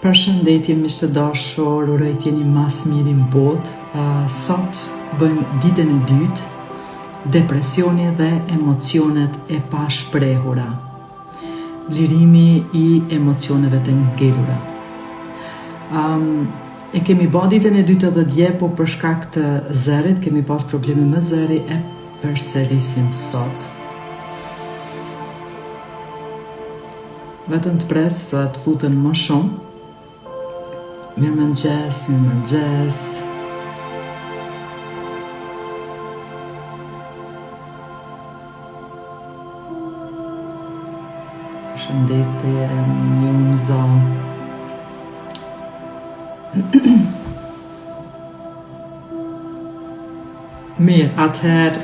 Përshëndetje miq të dashur, uroj t'jeni mas mirë në botë. Sot bëjmë ditën e dytë, depresioni dhe emocionet e pashprehura. Lirimi i emocioneve të ngelura. E kemi bë ditën e dytë edhe dje, po për shkak të zërit, kemi pas probleme me zëri e përsërisim sot. Vetëm të pres sa të futen më shumë. Mirëmëngjes, mirëmëngjes. Përshëndetje, Njumza. Mirë, atëherë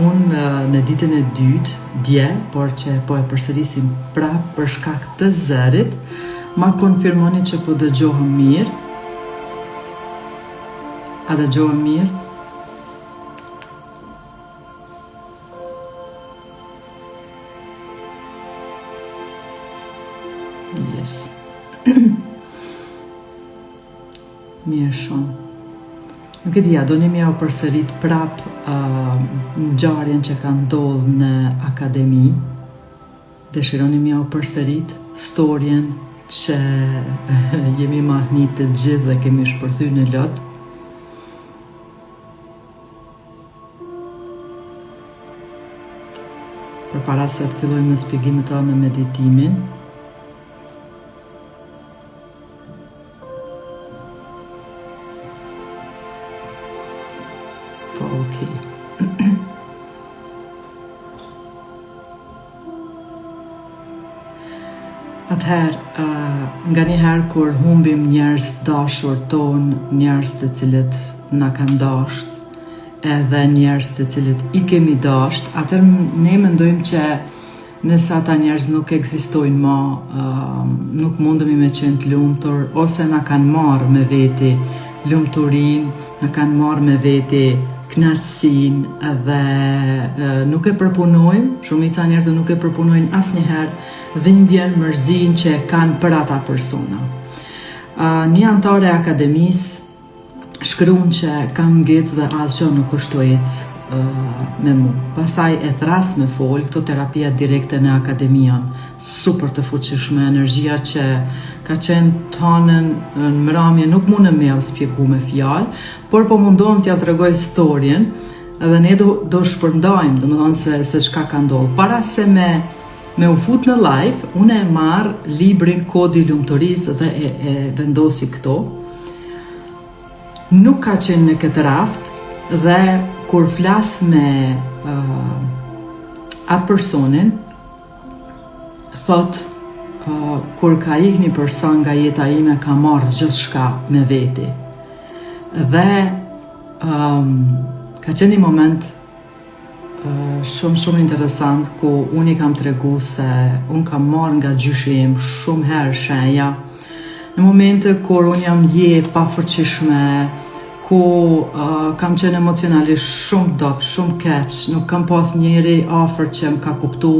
unë në ditën e dytë, dje, por që po e përsërisim prapë për shkak të zërit, ma konfirmoni që po dëgjohëm mirë. A dëgjohëm mirë? Yes. Mirë shumë. Nuk e dija, do një mja u përsërit prap ngjarjen që ka ndodhur në akademi. Dëshironi mja u përsërit storjen që jemi mahnit të gjithë dhe kemi shpërthyr në lot. Përpara se të fillojmë me shpjegimet tonë me meditimin. Po, okay. Atëherë, nga njëherë kur humbim njerëz dashur ton, njerëz të cilët na kanë dasht, edhe njerëz të cilët i kemi dasht, atëherë ne mendojmë që nëse ata njerëz nuk ekzistojnë më, nuk mundemi me qenë të lumtur, ose na kanë marrë me veti lumturinë, na kanë marrë me veti kënaqësinë dhe nuk e përpunojmë, shumica njerëzve nuk e përpunojnë asnjëherë dhimbjen, mërzin që e kanë për ata persona. Një antare e akademisë shkruan që kam ngecë dhe asgjë nuk është ecë me mu. Pastaj e thras me fol, këto terapia direkte në akademian, super të fuqishme, energjia që ka qenë tonën në mramje, nuk mundem me u spjegu me fjalë, por po mundohem t'ja tregoj historien, edhe ne do shpërndajmë, domethënë se çka ka ndodhur. Para se me u fut në live, unë e marr librin Kodi i Lumturisë dhe e vendosi këto. Nuk ka qenë në këtë raft dhe kur flas me atë personin, thot kur ka ikë një person nga jeta ime ka marrë gjithçka me veti. Dhe ka qenë një moment shumë interesant ku unë i kam tregu se unë kam marrë nga gjyshi im shumë herë shenja në momente kur unë jam ndje pa fuqishme, ku kam qenë emocionalisht shumë dop, shumë keq, nuk kam pas njeri afër që më ka kuptu,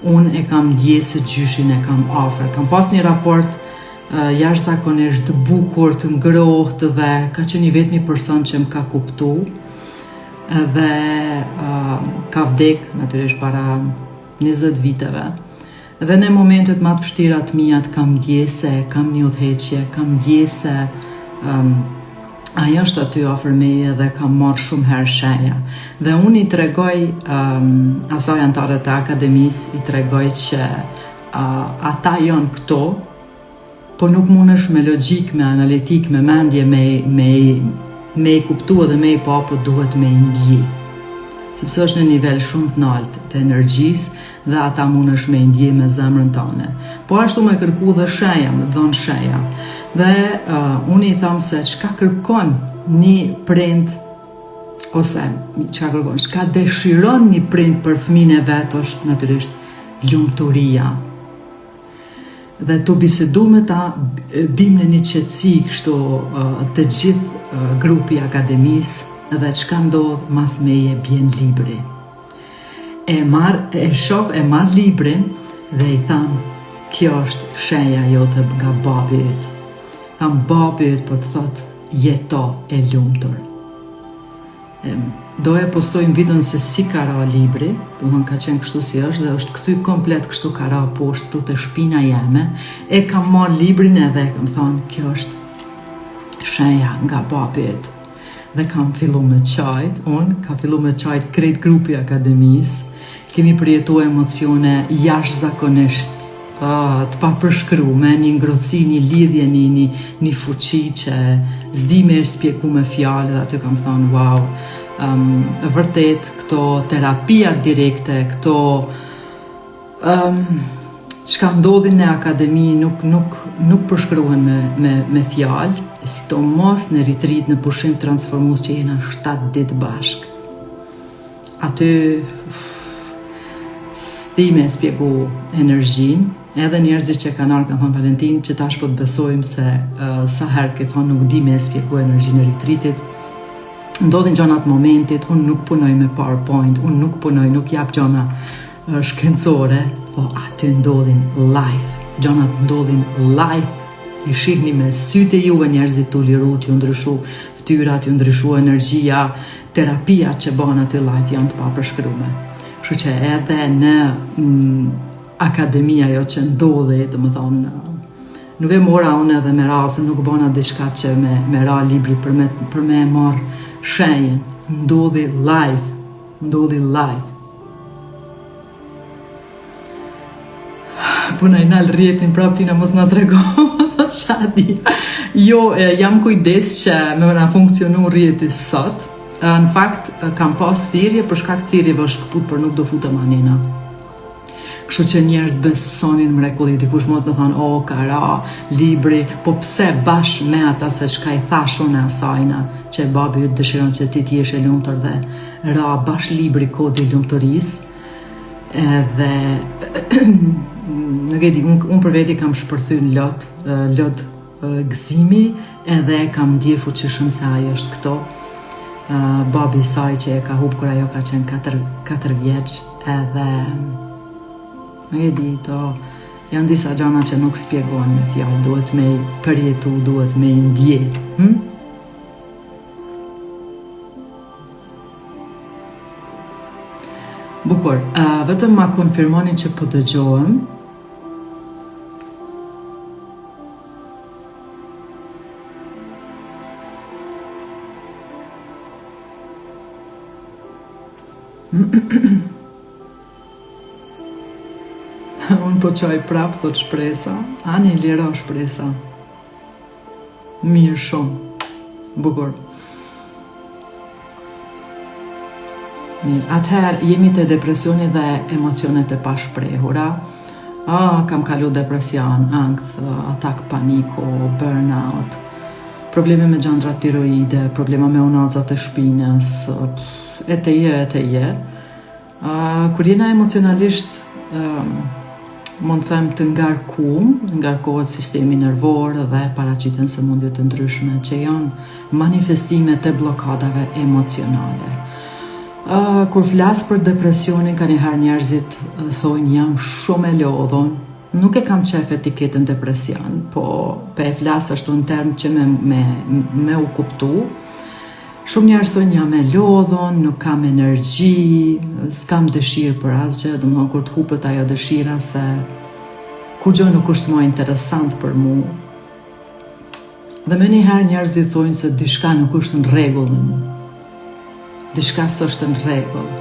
unë e kam ndje se gjyshin e kam afër. Kam pas një raport jashtëzakonisht të bukur, të ngrohtë dhe ka qenë i vetmi person që më ka kuptu. Dhe ka vdek natyrisht para 20 viteve. Dhe në momentet më të vështira të mia kam ndje se kam një udhëheqje, kam ndje se ajo është aty afër meje dhe kam marrë shumë herë shenja. Dhe unë i tregoj asaj antare të akademisë, i tregoj që ata janë këto, po nuk mundesh me logjik, me analitik, me mendje, me i kuptu edhe me i pa, po duhet me i ndji. Sepse është në nivel shumë të lartë të energjisë dhe ata mundesh me i ndji me zemrën tënde. Po ashtu me kërku dhe shenja, me dhënë shenja. Dhe unë i tham se çka kërkon një prind, ose çka dëshiron një prind për fëmijën e vet është natyrisht lumturia. Dhe të bisedu me ta, bim në një qetësi kështu të gjithë grupi akademisë, dhe çka ndodh mas meje bjen libri. E marr librin dhe i tham, kjo është shenja jote nga babi yt. kam babi po të thot jeto e lumtur. Doja postojmë videon se si ka ra libri, domethënë ka qenë kështu si është dhe është kthy komplet kështu ka ra poshtë tu te shpina jeme. E kam marr librin edhe kam thonë kjo është shenja nga babi. Dhe kam fillu me qajt, ka fillu me qajt krejt grupi akademisë, kemi përjetuar emocione jashtëzakonisht të papërshkrume, një ngrohtësi, një lidhje, një fuqi që s'di me spjegu me fjalë dhe aty kam thonë wow, vërtet këto terapia direkte, këto çka ndodhin në akademi nuk përshkruhen me fjalë, sidomos në retreat në pushim transformues që jena 7 ditë bashk. Aty s'di me spjegu energjin, edhe njerëzit që kanë ardhur kanë thonë Valentin që tash po të besojmë se sa herë ke thonë nuk di me spjegu energjinë e retreatit. Ndodhin gjanat momentit, unë nuk punoj me PowerPoint, unë nuk punoj, nuk jap gjana shkencore, po aty ndodhin live, gjanat ndodhin live, i shihni me sytë e juve njerëzit tu liru, t'ju ndryshu ftyrat, t'ju ndryshu energjia, terapia që bën aty live janë të papërshkrume. Kështu që edhe në akademia jo që ndodhi, domethënë nuk e mora unë edhe me rasë, nuk bëna diçka që me ra libri për me marr shenjën, ndodhi live. Puna i nalë rjetin prap tina mos nga trego, shati. Jo, jam kujdes që me nga funksionu rjeti sot. Në fakt, kam pas thirrje, për shkak thirrjeve është këput, për nuk do futem anina. Kështu që njerëz besonin mrekulli, dikush mund të thonë, ka ra libri, po pse bashkë me ata se çka i thash unë asajna, që babi yt dëshiron që ti t'jesh e lumtur dhe ra bashkë libri Kodi i lumturisë. Edhe nuk e di, unë për veti kam shpërthyn lot gëzimi, edhe kam ndje fuqishëm se ajo është këto. Babi i saj që e ka hup kur ajo ka qenë 4 vjeç, edhe nuk e di, janë disa gjana që nuk spjegohen me fjalë, duhet me i përjetu, duhet me i ndje. Bukur, vetëm ma konfirmoni që po dëgjohem. Unë po qaj prap, thot shpresa. Ani, lira shpresa. Mirë shumë. Bukur. Mirë, atëherë jemi të depresioni dhe emocionet e pashprehura. Kam kalu depresion, ankth, atak paniko, burnout, probleme me gjandrat tiroide, problema me unazat e shpinës, e të je. Kur jena emocionalisht, mund them të ngarkohet sistemi nervor dhe paraqiten sëmundje të ndryshme që janë manifestime të blokadave emocionale. Kur flas për depresionin, ka njëherë njerëzit thonë jam shumë e lodhun, nuk e kam qef etiketën depresion, po e flas ashtu në term që me u kuptu. Shumë njerëz thonë jam e lodhun, nuk kam energji, s'kam dëshirë për asgjë, domethënë kur të hupet ajo dëshira se kur gjë nuk është më interesant për mua. Dhe më njëherë njerëzit thonë se diçka nuk është në rregull me mua. Diçka s'është në rregull.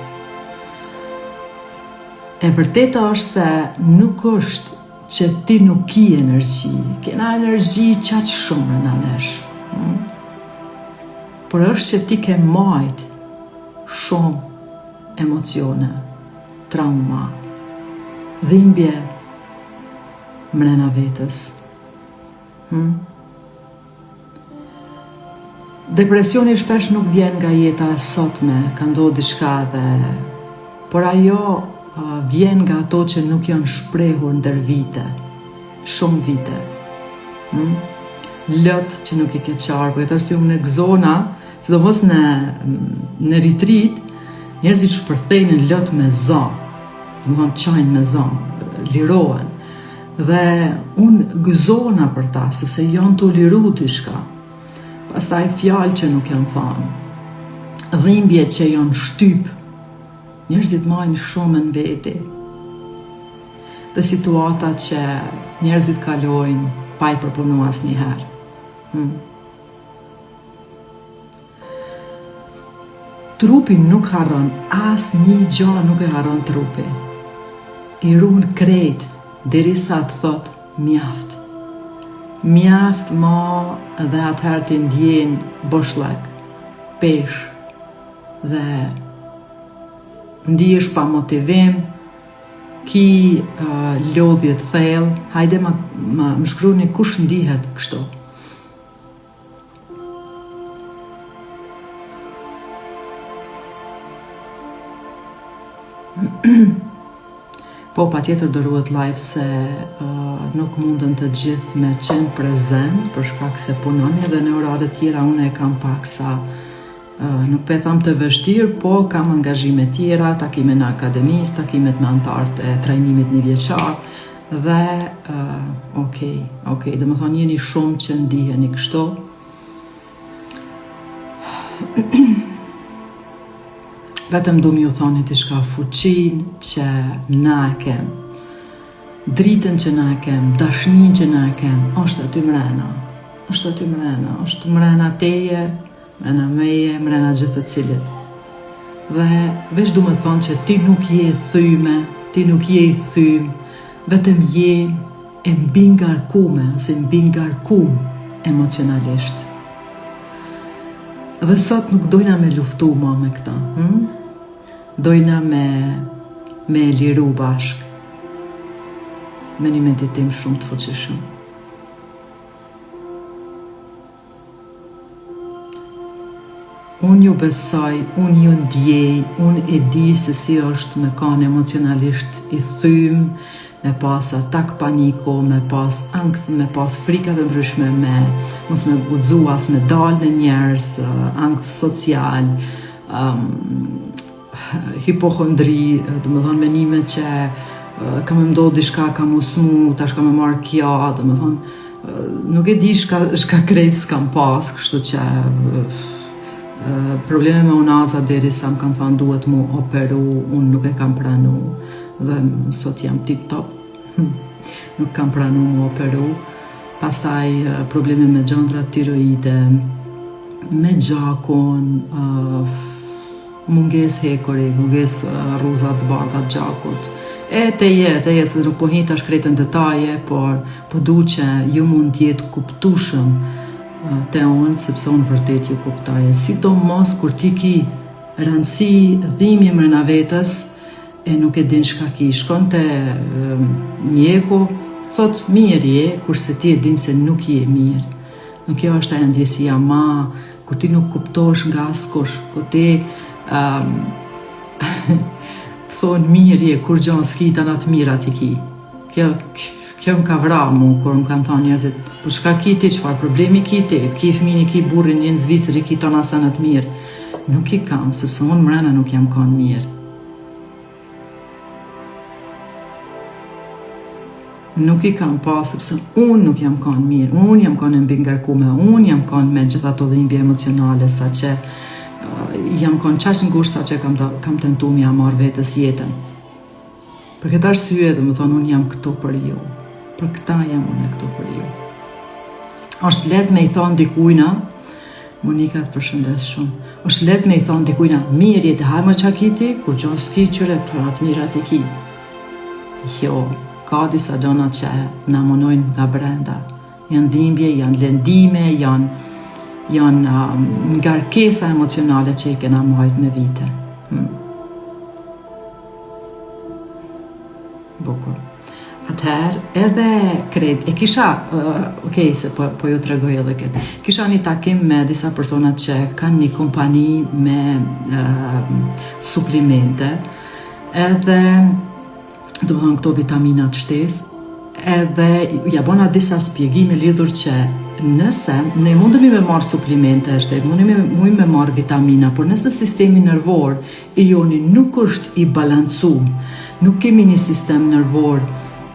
E vërteta është se nuk është që ti nuk ki energji, kena energji qaq shumë në nesh. Por është që ti ke majt shumë emocione, trauma, dhimbje mrena vetës. Depresioni shpesh nuk vjen nga jeta e sotme, ka ndodhur diçka por ajo vjen nga ato që nuk janë shprehur ndër vite, shumë vite. Lot që nuk i ke qarë, për këtë arsye në gzona, sidomos në retreat, njerëzit shpërthejnë lot me zon, domethënë qajnë me zon, lirohen. Dhe unë gëzona për ta, sepse janë të liru të shka. Pastaj fjalë që nuk janë thanë, dhimbje që janë shtyp, njerëzit majnë shumë në veti, dhe situata që njerëzit kalojnë pa i përpunu asnjëherë. Trupi nuk harron, asnjë gjë nuk e harron trupi. I ruan krejt, derisa të thot mjaft. Mjaft ma dhe atëherë të ndjen boshllëk, pesh dhe ndihesh pa motivim, ki lodhje të thellë. Hajde më shkruani kush ndihet kështu. Po, pa tjetër dëruhet live se nuk mundën të gjithë me qenë prezent për shkak se punoni dhe në orare tjera unë e kam pak sa nuk pe tham të vështirë, po kam angazhime tjera, takime në akademis, takimet me antarët e trajnimit një vjeçar dhe okej, dhe më thonë jeni shumë që ndiheni kështu. Vetëm du mi u thoni t'i shka fuqin që na kem, dritën që na kem, dashnin që na kem, është aty mrena, është mrena teje, mrena meje, mrena gjithë të cilit. Dhe veç du me thonë që ti nuk je thyme, ti nuk je i thym, vetëm je e mbi ngarkume, ose mbi ngarkum emocionalisht. Dhe sot nuk dojna me luftu ma me këta, dojna me liru bashk, me një meditim shumë të fuqishëm. Unë ju besoj, unë ju ndjej, unë e di se si është me kanë emocionalisht i thym, me pas atak paniko, me pas ankth, me pas frikat e ndryshme, mos me guxu as me dalë në njerëz, ankth social, hipohondri, do të thonë menime që kam më ndodhur diçka, kam usmu, tash kam më marr kjo, do të thonë nuk e di shka krejt s'kam pas, kështu që probleme me unaza derisa më kanë thënë duhet mu operu, unë nuk e kam pranu dhe sot jam tip top, nuk kam pranu mu operu. Pastaj probleme me gjëndrat tiroide, me gjakun, munges hekuri, munges rruzat bardha gjakut. Teje, se nuk po hita shkretën detaje, por po du që ju mund tjetë kuptushëm te unë, sepse unë vërtet ju kuptaje. Sidomos kur ti ki rëndësi dhimje mrena vetës, e nuk e din shka ki, shkon të mjeku, thot mirë je, kurse ti e din se nuk je mirë. Nuk kjo është ajo ndjesia ma, kur ti nuk kuptosh nga askush, kur ti thonë mirë je, kur gjonë s'kitan atë mirë ati ki. Kjo më ka vra mu, kur më kanë thonë njerëzit, po shka ki ti, qëfar problemi ki ti, ki fëmini, ki burrin, një në Zvicri, ki ton asan atë mirë. Nuk i kam, sepse unë mrena nuk jam kanë mirë. Nuk i kam pa, sepse unë nuk jam kanë mirë, unë jam kanë mbi ngarkume, unë jam kanë me gjitha të dhimbje emocionale, sa që jam kanë qash ngusht, sa që kam tentu mi a marrë vetës jetën. Për këtë arsye dhe më thonë, unë jam këtu për ju, për këta jam unë këtu për ju. Është let me i thonë dikujna, Monika të përshëndes shumë, është let me i thonë dikujna, mirë jetë, hajmë qa kiti, kur gjo s'ki qyre, të atë mirë ati ki. Jo, ka disa gjona që na monojnë nga brenda, janë dhimbje, janë lëndime, janë ngarkesa emocionale që i kena majt me vite. Bukur. Atëherë, edhe krejt, e kisha, se po ju të regoj edhe këtë, kisha një takim me disa persona që kanë një kompani me suplimente, edhe, do më thonë këto vitaminat shtes, edhe ja bona disa spjegime lidhur që nëse ne mundemi me marrë suplimente, mundemi me marrë vitamina, por nëse sistemi nervor i joni nuk është i balancum, nuk kemi një sistem nervor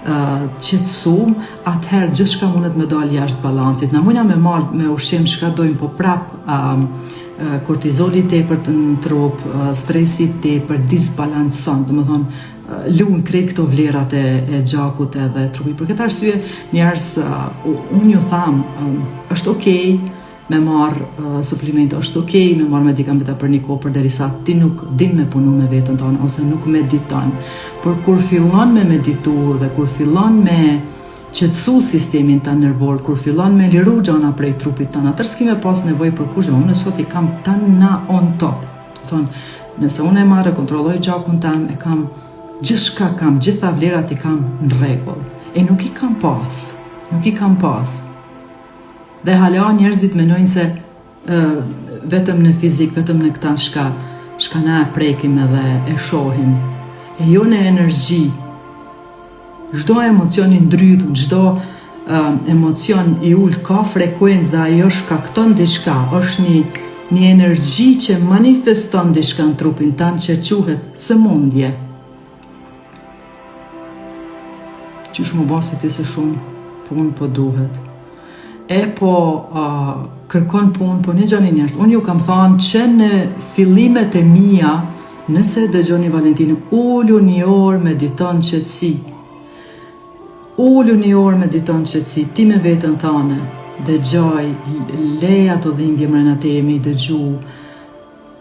qetësum, atëherë gjithçka mundet me dalë jashtë balancit. Na mujna me marrë me ushqim çka dojmë, po prap kortizoli tepër në trup, stresi tepër disbalanson, domethënë lunë krejt këto vlerat e gjakut edhe trupit. Për këtë arsye, njerëz, unë ju tham, është okej me marrë suplimente, është okej me marrë medikamenta për një kohë, përderisa ti nuk din me punu me veten tonë ose nuk mediton. Por kur fillon me meditu dhe kur fillon me qetësu sistemin ta nervor, kur fillon me liru gjana prej trupit tonë, atër s'kime pas nevojë për kushte. Unë sot i kam tana on top. Thonë, nëse unë e marrë, kontrolloj gjakun tam, e kam gjithçka, kam gjitha vlerat i kam në rregull. E nuk i kam pas. Dhe hala njerëzit menojnë se vetëm në fizik, vetëm në këta shka na e prekim edhe e shohim. E jo në energji. Çdo emocion i ndrythun, çdo emocion i ul ka frekuencë dhe ajo shkakton diçka, është një energji që manifeston diçka në trupin tanë që quhet sëmundje. Qysh më basi ti se shumë punë po duhet. E po kërkon punë, po një gjani njerëz. Unë ju kam thënë që në fillimet e mia, nëse dëgjoni Valentinë, ullu një orë mediton qetësi. Ti me veten tane, dëgjoj, leja të dhimbje mrena temi, dëgju,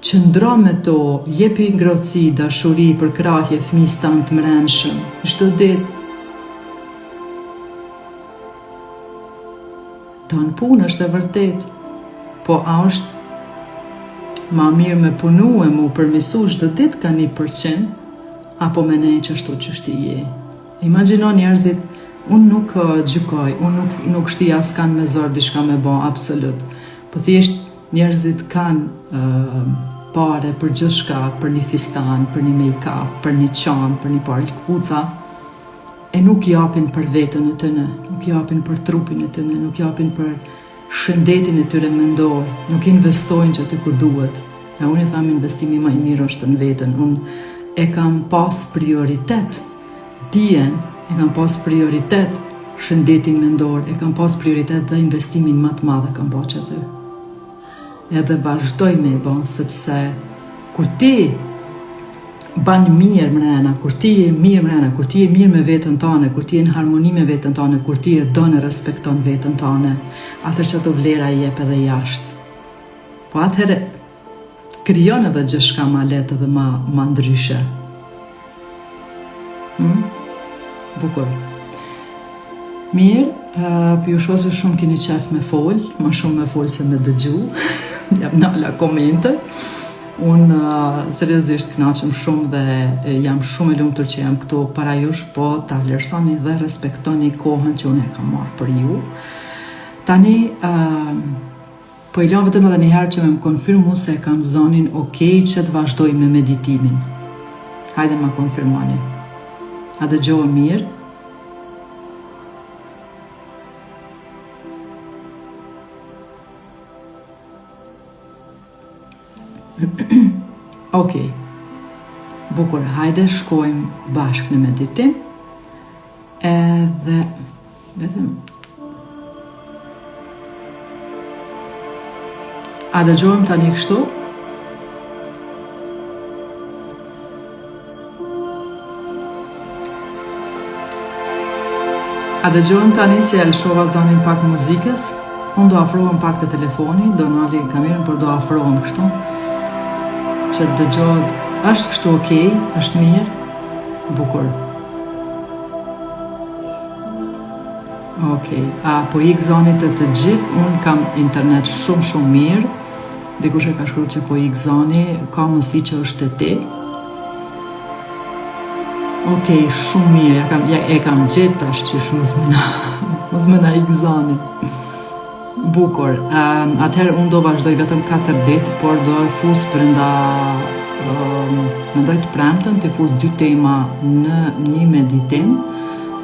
qëndro me to, jepi ngrohtësi, dashuri, përkrahje fëmijës tanë të mrenshëm, çdo ditë. Tonë punë është e vërtet, po a është ma mirë me punu e mu përmisu çdo ditë ka 1%, apo me nej që ashtu qështi je. Imagjino njerëzit, unë nuk gjykoj, unë nuk shti as kanë me zorë diçka me bo, absolut. Po thjesht njerëzit kanë pare për gjithçka, për një fistan, për një make-up, për një qanë, për një parë këpuca, e nuk japin për vetën e tëne, nuk japin për trupin e tëne, nuk japin për shëndetin e tyre mendor, nuk investojnë që të kur duhet. E unë i tham investimi më i mirë është në vetën. Unë e kam pas prioritet dijen, e kam pas prioritet shëndetin mendor, e kam pas prioritet dhe investimin më të madh e kam bërë aty. Edhe vazhdoj me e bon, sepse kur ti ban mirë mrena, kur ti je mirë mrena, kur ti je mirë me veten tane, kur ti je në harmoni me veten tane, kur ti e don e respekton veten tane, atëherë që ato vlera i jep edhe jashtë. Po atëherë krijon edhe gjithçka ma lehtë dhe ma ndryshe. Bukur. Mirë, për ju shoh se shumë keni qef me fol, ma shumë me fol se me dëgju, jam nala komente. Unë seriozisht kënaqem shumë dhe jam shumë e lumtur që jam këtu para jush, po ta vlerësoni dhe respektoni kohën që unë e kam marrë për ju. Tani, po i lëm vetëm edhe një herë që me më konfirmu se kam zonin okej që të vazhdoj me meditimin. Hajde ma konfirmoni. A dëgjova mirë? Okej. Bukur, hajde shkojmë bashkë në meditim. Edhe vetëm a dëgjojmë tani kështu? A dëgjojmë tani si e lëshova zonin pak muzikës? Unë do afrohem pak të telefoni, do nali kamerën, por do afrohem kështu që të dëgjohet. Është kështu okej, është mirë? Bukur. Okej, po ik zonit të gjithë, unë kam internet shumë mirë, dikush e ka shkruar që po ik zoni, ka mundësi që është te ti. Okej, shumë mirë, e kam gjetë tash që mos më na ik zoni. Bukur, atëherë unë do vazhdoj vetëm 4 ditë, por do e fus brenda, mendoj të premten të fus 2 tema në një meditim,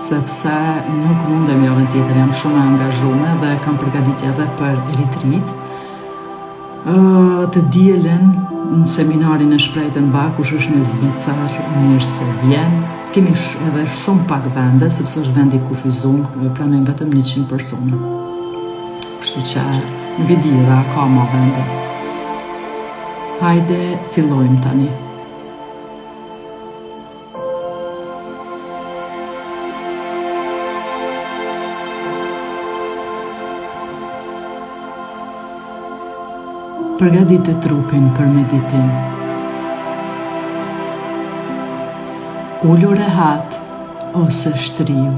sepse nuk mundem javën tjetër, jam shumë e angazhuar dhe kam përgatitje edhe për retreat. Të dielën në seminarin e shprehtë në Bak, kush është në Zvicër, mirë se vjen. kemi edhe shumë pak vende, sepse është vendi kufizum, pranojnë vetëm 100 persona. Kështu që nuk e di edhe a ka ma vende. Hajde, fillojmë tani. Përgatitë trupin për meditim. Ulur rehat ose shtriu.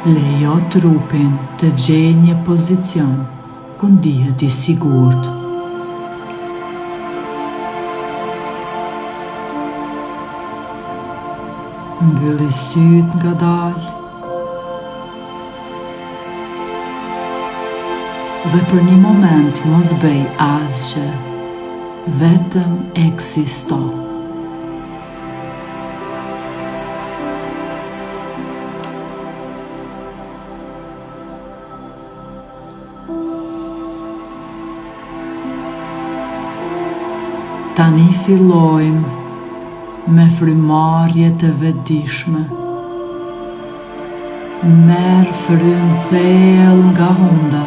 Lejo trupin të gjejë një pozicion ku ndihet i sigurt. Mbylli syt ngadalë dhe për një moment mos bëj asgjë, vetëm ekzisto. Tani fillojmë me frymarrje të vetëdijshme. Merr frym thellë nga hunda.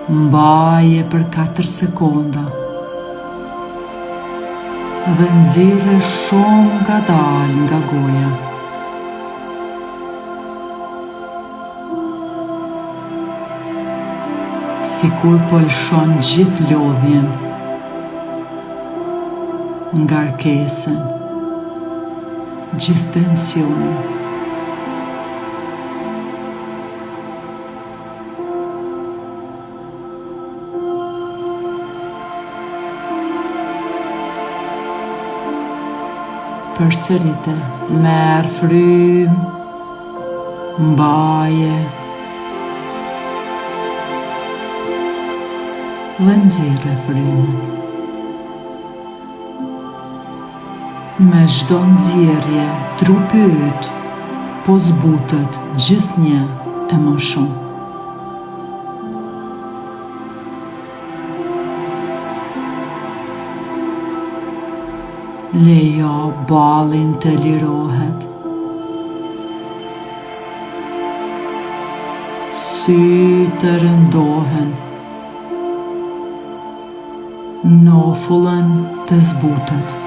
Mbaje për 4 sekonda dhe nxirre shumë ngadalë nga goja. Sikur po lëshon gjithë lodhjen, ngarkesën, gjithë tensionin. Përsërite, merr frym, mbaje dhe nxirre frymin. Me çdo nxjerrje, trupi yt po zbutet gjithnjë e më shumë. Lejo ballin të lirohet. Sytë të rëndohen. Nofullën të zbutet.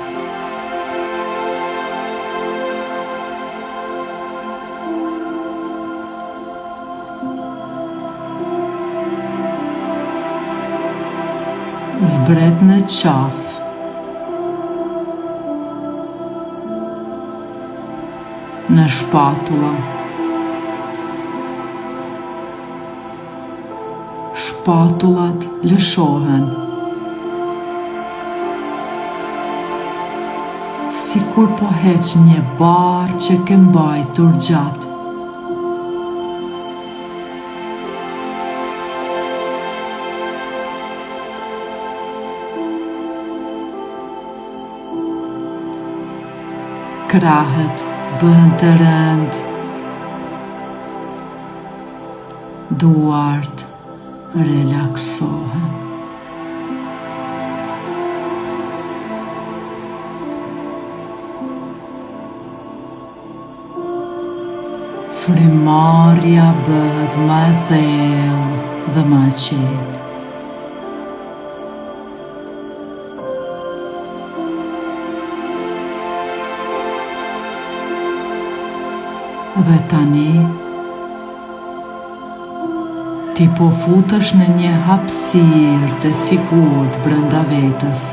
Zbret në qafë. Në shpatula. Shpatullat lëshohen. Sikur po heq një barë që ke mbajtur gjatë. Krahët bëhen të rëndë, duart relaksohen. Frymarrja bëhet më e thellë dhe më e qetë. Dhe tani, ti po futesh në një hapësirë të sigurt brenda vetes.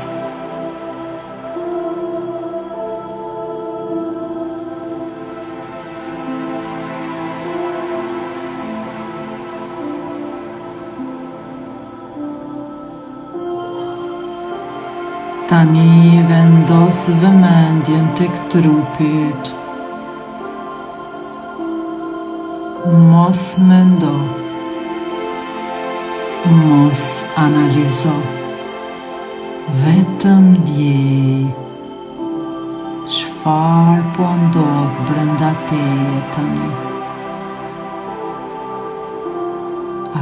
Tani vendos vëmendjen tek trupi yt. Mos mendo, mos analizo, vetëm ndjej çfarë po ndodh brenda teje tani.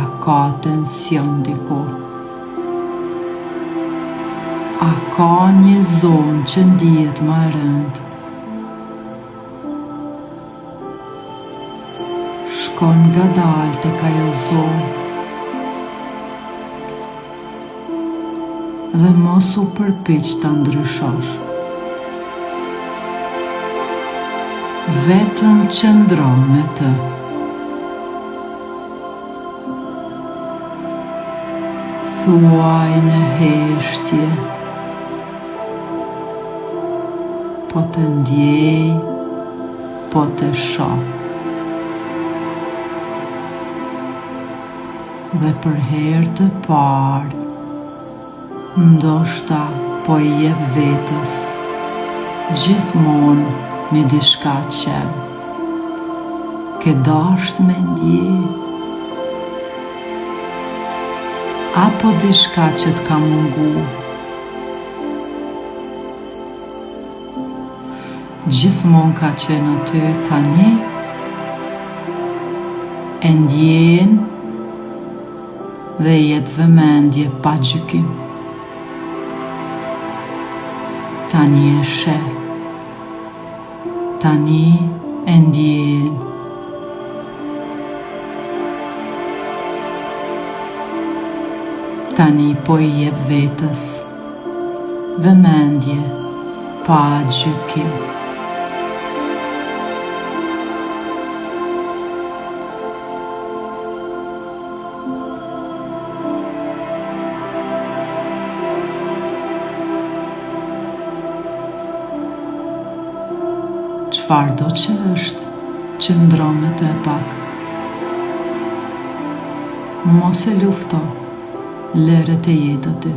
A ka tension diku? A ka një zonë që ndihet më e rëndë? Shkon ngadalë tek ajo zonë dhe mos u përpiq ta ndryshosh. Vetëm qëndro me të. Thuaj në heshtje, po të ndjej, po të shoh. Dhe për herë të parë, ndoshta po I jep vetës gjithmonë një diçka qel. Ke dasht me ndje, apo diçka që t'ka mungu. Gjithmonë ka qenë aty, tani e ndjen dhe I jep vëmendje pa gjykim. Tani e sheh, tani e ndjen. Tani po I jep vetës vëmendje pa gjykim. Çfarëdo që është, qëndro me të e pak. Mos e lufto, lere të jetë aty.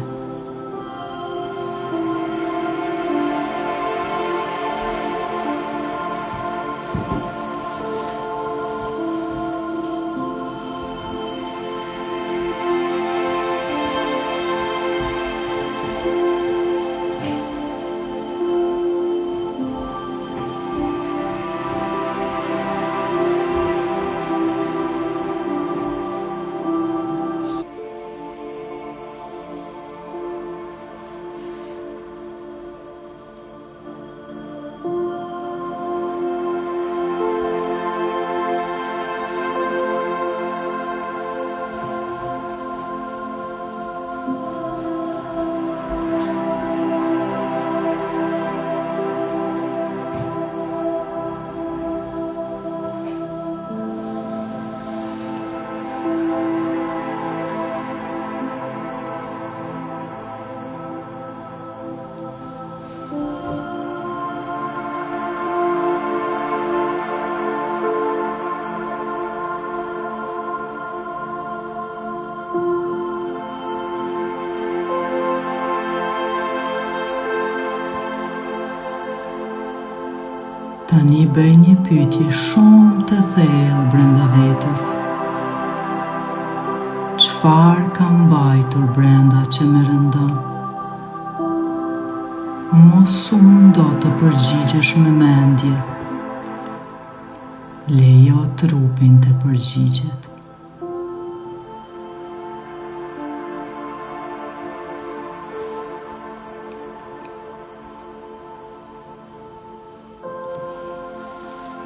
Tani bëj një pyetje shumë të thellë brenda vetës. Çfarë kam mbajtur brenda që më rëndon? Mos u mundo të përgjigjesh me mendje. Lejo trupin të përgjigjet.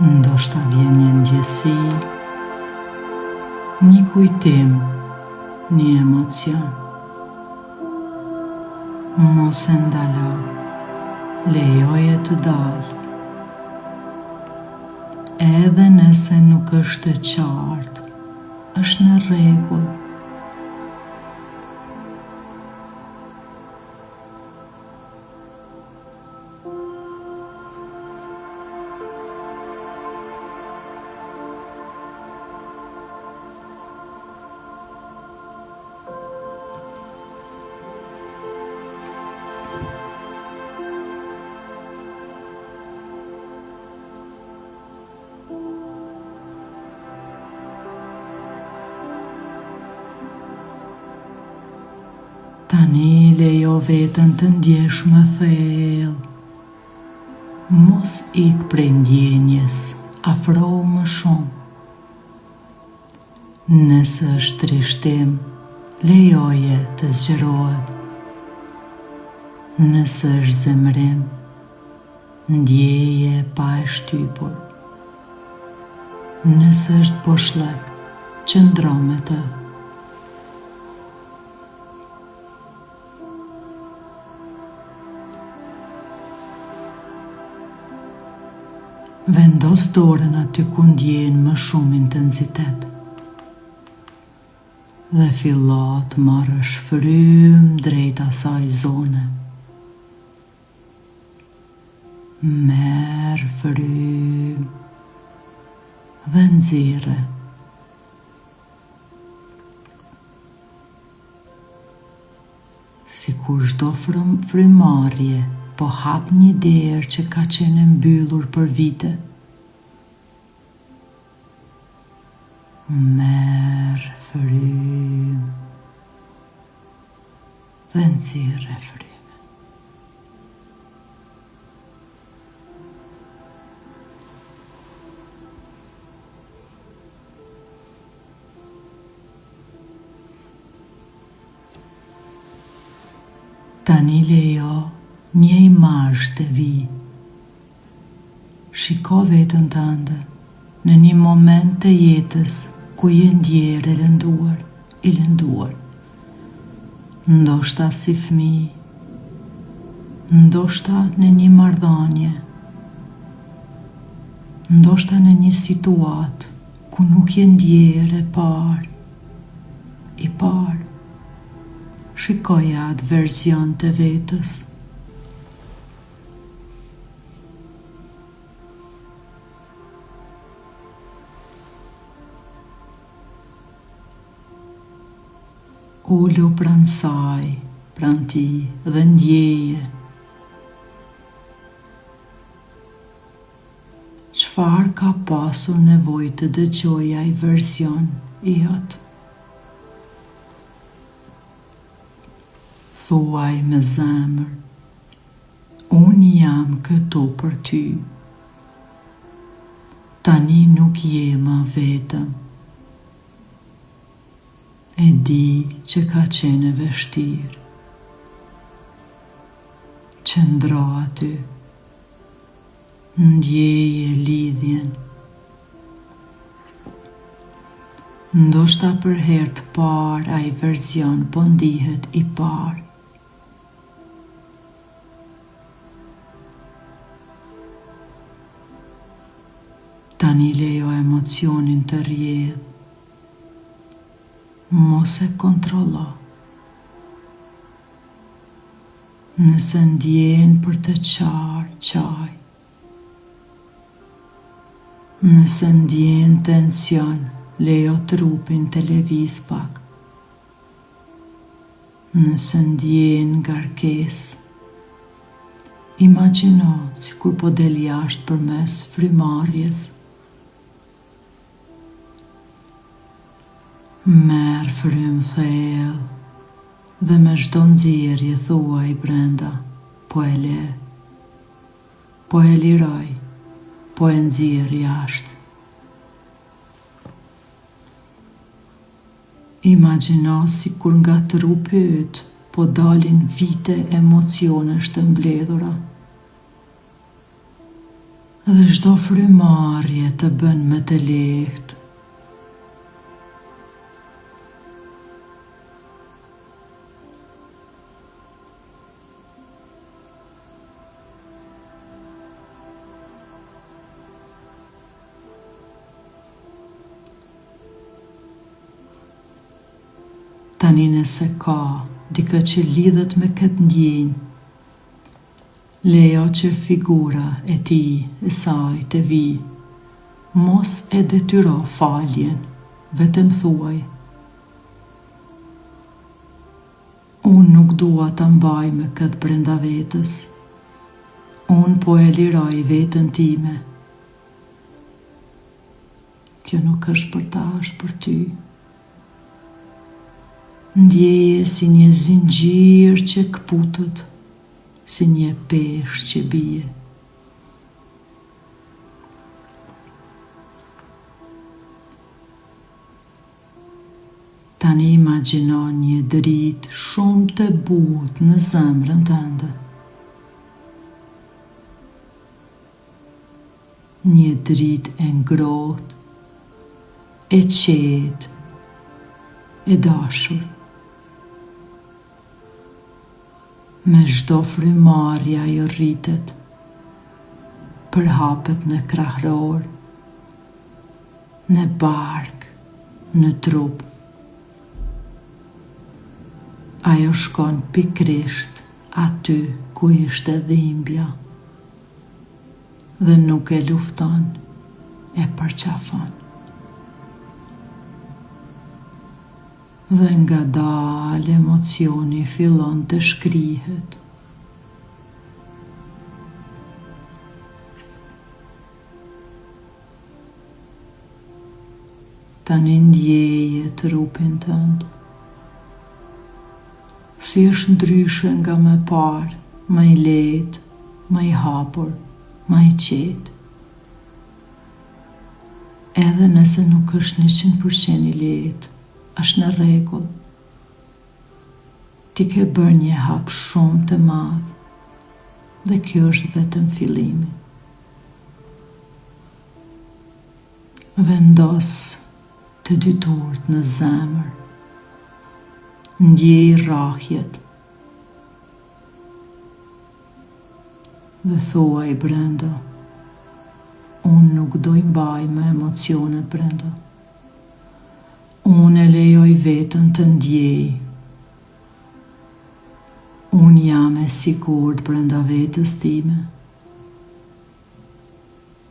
Ndoshta vjen një ndjesi, një kujtim, një emocion. Mos e ndalo, lejoje të dalë. Edhe nëse nuk është e qartë, është në rregull. Tani lejo veten të ndjesh më thellë. Mos ik prej ndjenjes, afrohu më shumë. Nëse është trishtim, lejoje të zgjerohet. Nëse është zemrim, ndjeje pa e shtypur. Nëse është poshlek, qëndro me të. Vendos dorën aty ku ndjen më shumë intensitet dhe fillo të marrësh frym drejt asaj zone. Merë frym dhe nxirre. Sikur çdo frymarrje po hap një derë që ka qenë mbyllur për vite. Merë frym dhe nxirre frym. Tani lejo një imazh të vi. Shiko veten tënde në një moment të jetës ku je ndjer e lënduar, i lënduar. Ndoshta si fëmijë, ndoshta në një marrëdhënie, ndoshta në një situatë ku nuk je ndjer e parë, i parë. Shikoja atë version të vetës. Ullu pranë saj, pranë ti dhe ndjeje. Çfarë ka pasur nevojë të dëgjojë ai version i jot? Thuaj me zemër, unë jam këtu për ty. Tani nuk je më vetëm. E di që ka qenë vështirë. Qëndro aty, ndjeje lidhjen. Ndoshta për herë të parë ai version po ndihet i parë. Tani lejo emocionin të rjedhë. Mos e kontrollo. Nëse ndjen për të qaj. Nëse ndjen tension, lejo trupin të lëviz pak. Nëse ndjen ngarkesë, imagjino sikur po del jashtë përmes frymarrjes. Merë frym thellë dhe me çdo nxjerrje thuaj brenda, po e le, po e liroj, po e nxjerr jashtë. Imagjino sikur nga trupi yt po dalin vite emocionesh të mbledhura. Dhe çdo frymarrje të bën më të lehtë. Tani nëse ka dikë që lidhet me këtë ndjenjë, lejo që figura e ti, e saj, të vi. Mos e detyro faljen, vetëm thuaj. Unë nuk dua ta mbaj me këtë brenda vetës. Unë po e liroj veten time. Kjo nuk është për ta, është për ty. Ndjeje si një zinxhir që kputet, si një peshë që bie. Tani imagjino një dritë shumë të butë në zemrën tënde. një dritë e ngrohtë, e qetë, e dashur. Me çdo frymarrje ajo rritet, përhapet në krahror, në bark, në trup. Ajo shkon pikrisht aty ku ishte dhimbja dhe nuk e lufton, e përqafon. Dhe ngadalë emocioni fillon të shkrihet. Tani ndjeje trupin tënd, si është ndryshe nga më parë, më i lehtë, më i hapur, më i qetë. Edhe nëse nuk është 100% i lehtë, është në rregull. Ti ke bërë një hap shumë të madh dhe kjo është vetëm fillimi. Vendos të dy durt në zemër, ndjej rrahjet dhe thuaj brenda, unë nuk do i mbaj me emocionet brenda. Unë e lejoj vetën të ndjej. Unë jam e sigurt brenda vetës time.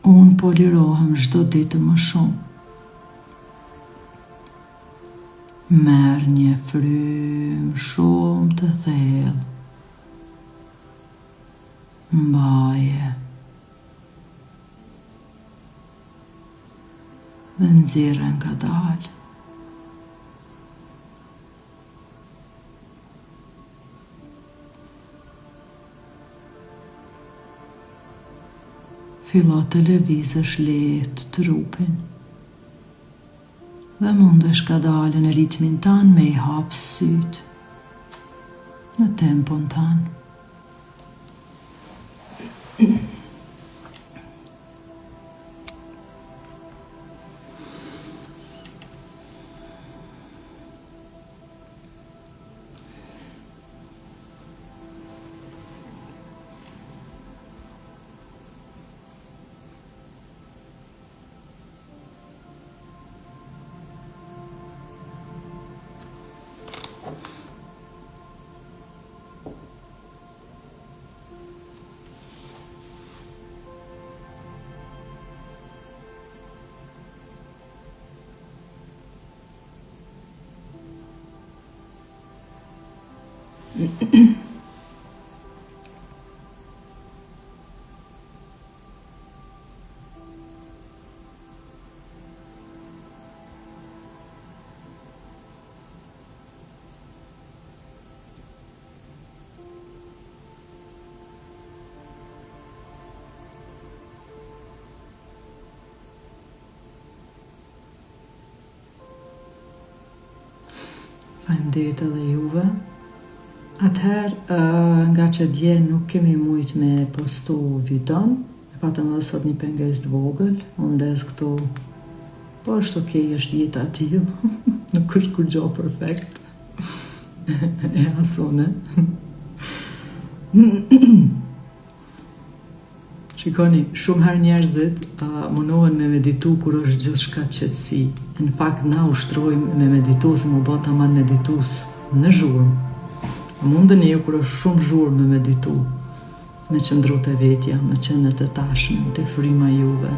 Unë po lirohem çdo ditë më shumë. Merr një frymë shumë të thellë. Mbaje. Dhe nxjerrë ngadalë. Fillo të lëvizësh lehtë trupin dhe mundesh ngadalë në ritmin tanë me i hap sytë, në tempon tanë. Faleminderit edhe juve. Atëherë, nga që dje nuk kemi mujt me postu videon, e patëm edhe sot një pengesë të vogël, unë ndes këtu, po është okej, është jeta e tillë, nuk është kur gjo perfekt, e asone. Shikoni, shumë herë njerëzit mundohen me meditu kur është gjithçka qetësi. Në fakt, na ushtrojmë me meditu, se më bota ma meditus në zhurmë. Mundën e ju kur është shumë zhurmë me meditu, me qëndru të vetja, me qenë të tashme, të fryma juve.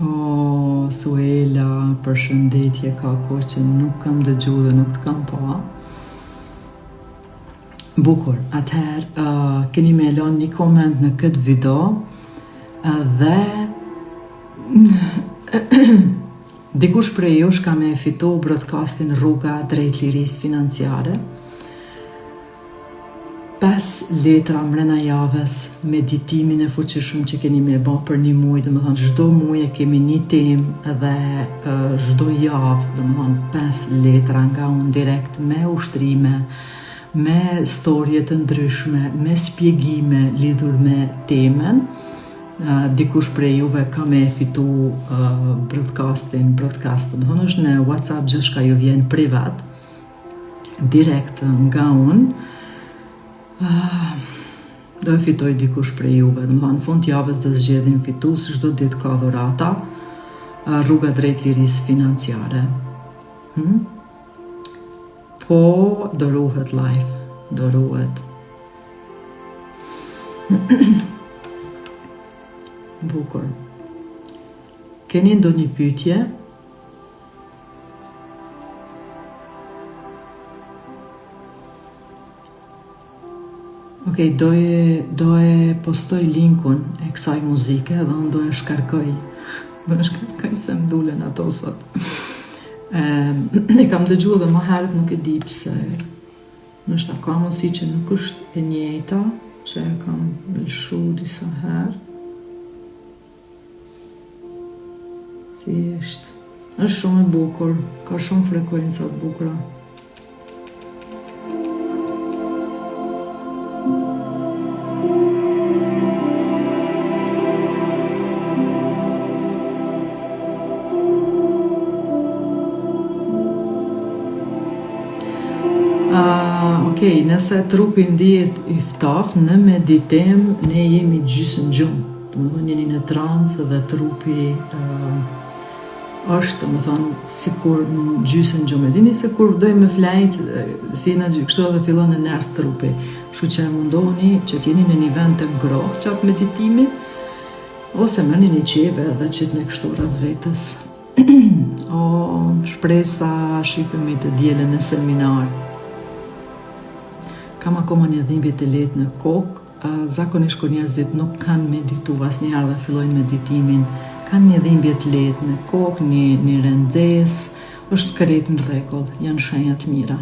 O, Suela, përshëndetje, ka kohë që nuk kam dëgju dhe nuk të kam pa. Bukur, atëherë, keni me lënë një koment në këtë video dhe dikush prej jush ka me fitu broadcastin Rruga drejt lirisë financiare. 5 letra mrena javës, meditimin e fuqishëm që keni me bë për një muaj, dhe më thonë, çdo muaj e kemi një temë dhe çdo javë, dhe më thonë, 5 letra nga unë direkt me ushtrime, me storje të ndryshme, me spjegime lidhur me temen. Dikush prej juve ka me fitu broadcast, më thonë është në WhatsApp gjë shka ju vjen privat, direkt nga unë, do e fitoj dikush prej juve. Më thonë, fund javës do zgjedhim fitus, çdo ditë ka dhurata, rruga drejt lirisë financiare. Po, do ruhet live, do ruhet. Bukur. Keni ndonjë pyetje? Okej, do e postoj linkun e kësaj muzike dhe unë do e shkarkoj. Do e shkarkoj se më dulen ato sot. E kam dëgjuar dhe më herët, nuk e di pse. Nështë ka mundësi që nuk është e njëjta, që e kam lëshu disa herë. Thjesht. Është shumë e bukur, ka shumë frekuenca të bukura. Okej, nëse trupi ndihet i ftaftë, në meditim ne jemi gjysmë gjumë. Domethënë jeni në trancë dhe trupi është, domethënë, sikur në gjysmë gjumë. Dini se kur dojmë me flajt, si na kështu edhe fillon në nert trupi. Kështu që mundohuni që t'jeni në një vend të ngrohtë çat meditimit, ose merrni një qeve dhe qitni kështu rreth vetës. Shpresa shifemi të dielën në seminar. Kam akoma një dhimbje të lehtë në kokë. Zakonisht kur njerëzit nuk kanë medituar asnjëherë dhe fillojnë meditimin, kanë një dhimbje të lehtë në kokë, një rëndesë, është krejt në rregull, janë shenja të mira.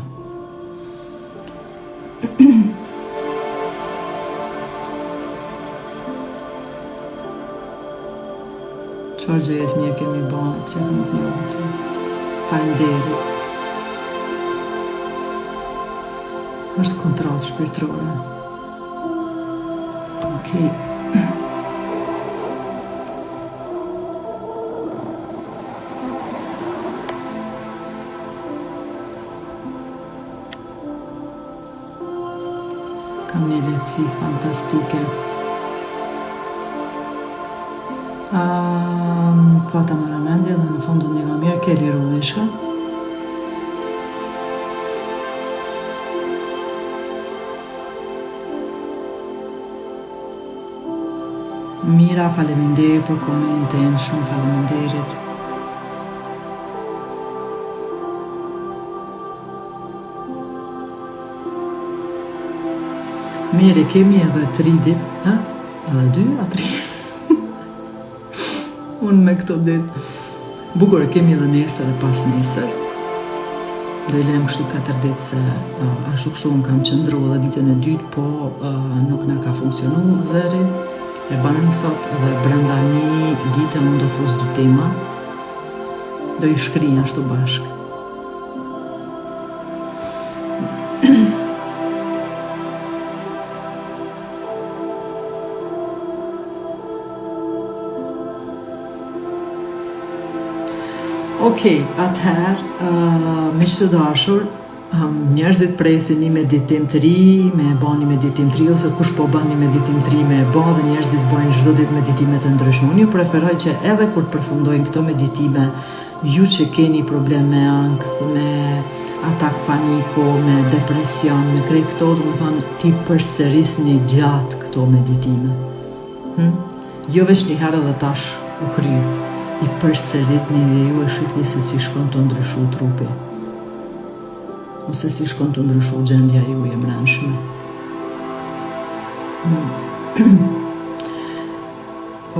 Çfarë gjëje të mirë kemi bërë, që nuk njohur. Faleminderit. Është kontroll shpirtërore. Okej. Kam një lehtësi fantastike. Pata më ramendje dhe në fundu një më mirë ke liru lisha. Mira, faleminderit për komentin, shumë faleminderit. Mire, kemi edhe 3 ditë, ha? Edhe 2, a 3? Unë me këto ditë. Bukur, kemi edhe nesër e pas nesër. Do i lem kështu 4 ditë se ashtu kështu unë kam qëndru edhe ditën e dytë, po nuk na ka funksionu zëri. E banëm sot dhe brenda një dite unë do fus 2 tema. Do i shkrinj ashtu bashkë. Okej, atëherë, miq të dashur, njerëzit presin një meditim të ri, me e ba një meditim të ri, ose kush po ban një meditim të ri me e ba, dhe njerëzit bojnë çdo ditë meditime të ndryshme. Unë ju preferoj që edhe kur përfundojnë këto meditime, ju që keni problem me ankth, me atak paniku, me depresion, me krejt këto, do më thonë, ti përsërisni gjatë këto meditime. Jo veç një herë dhe tash u kry, i përsëritni dhe ju e shihni se si shkon të ndryshu trupi. Ose si shkon të ndryshu gjendja ju e mrenshme.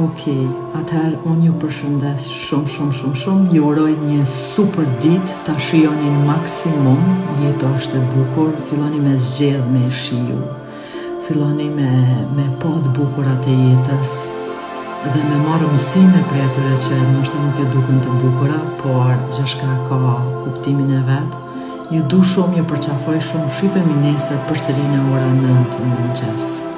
Okej, atëherë unë ju përshëndes shumë, ju uroj një super ditë, ta shijoni në maksimum, jeta është e bukur, filloni me zgjedh me shiu, filloni me pa të bukurat e jetës, dhe me marrë mësime prej atyre që nështë nuk e duken të bukura, por gjithçka ka kuptimin e vetë. Ju du shumë, ju përqafoj shumë, shifemi nesër përsëri në ora 9 në mëngjes.